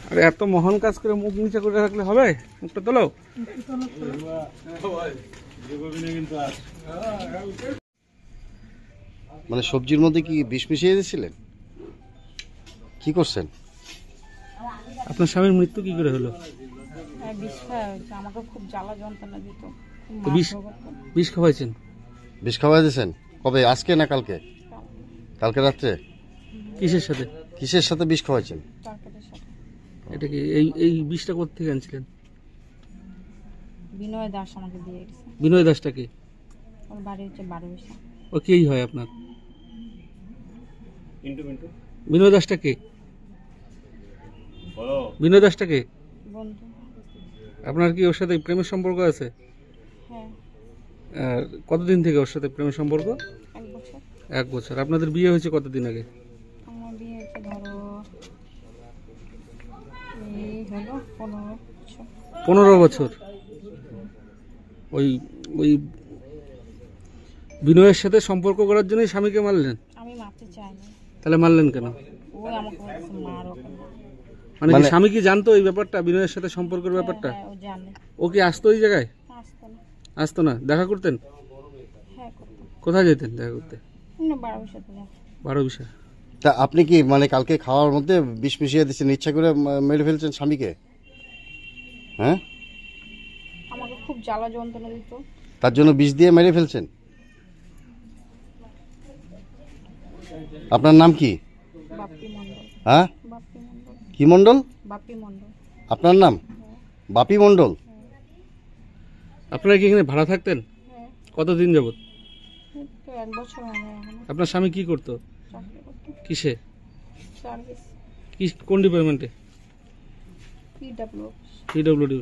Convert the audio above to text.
আরে এত মহান কাজ করে মুখ নিচে করে রাখলে হবে? মুখটা তোলো। মানে সবজির মধ্যে কি বিষ মিশিয়ে দিয়েছিলেন? কি করছেন? আপনার স্বামীর মৃত্যু কি করে হলো? আমাকে খুব জ্বালা যন্ত্রণা দিত। বিষ খাওয়াইছেন? বিষ খাওয়াই দিয়েছেন? কবে? আজকে না কালকে? কালকে রাত্রে? কিসের সাথে? কিসের সাথে বিষ খাওয়াইছেন? এটা কি এই বিষটা কোথা থেকে আনছিলেন? বিনয় দাস আমাকে দিয়ে গেছে। বিনয় দাসটা কি? ওর বাড়ি হচ্ছে বারোবিশা। ও কেই হয় আপনার? বিনয় দাসটা কে? বিনয় দাসটা কে? বন্ধু। আপনার কি ওর সাথে প্রেমের সম্পর্ক আছে? হ্যাঁ। আর কতদিন থেকে ওর সাথে প্রেমের সম্পর্ক? 1 বছর। 1 বছর। আপনাদের বিয়ে হয়েছে কতদিন আগে? আমার বিয়ে হয়েছে ধরো এই হলো 15 বছর। 15 বছর। ওই ওই বিনয়ের সাথে সম্পর্ক করার জন্য স্বামীকে মারলেন? আমি মারতে চাইনি। তাহলে মারলেন কেন? ওই আমাকে বলছে মার ওকে। মানে কি স্বামী কি জানতো এই ব্যাপারটা, বিনয়ের সাথে সম্পর্কের ব্যাপারটা? হ্যাঁ, ও জানে। ও কি আসতো ওই জায়গায়? আসতো না। আসতো না? দেখা করতেন? হ্যাঁ করতাম। কোথায় যেতেন দেখা করতে? না বারোবিশাতে না। বারোবিশা। তা আপনি কি মানে কালকে খাওয়ার মধ্যে বিষ মিশিয়ে দিয়েছেন, ইচ্ছা করে মেরে ফেলছেন স্বামীকে? হ্যাঁ, আমাকে খুব জ্বালা যন্ত্রণা দিত। তার জন্য বিষ দিয়ে মেরে ফেলছেন? আপনার নাম কি? বাপ্পি মণ্ডল। হ্যাঁ, বাপ্পি মণ্ডল। কি মণ্ডল? বাপ্পি মণ্ডল। আপনার নাম বাপি মণ্ডল? আপনারা কি এখানে ভাড়া থাকতেন? হ্যাঁ। কতদিন যাবত? তো 1 বছর হবে এখন। আপনার স্বামী কি করতো? চাকরি করতো। কিসে? সার্ভিস। কি কোন ডিপার্টমেন্টে? পিডব্লিউ। পিডব্লিউডি।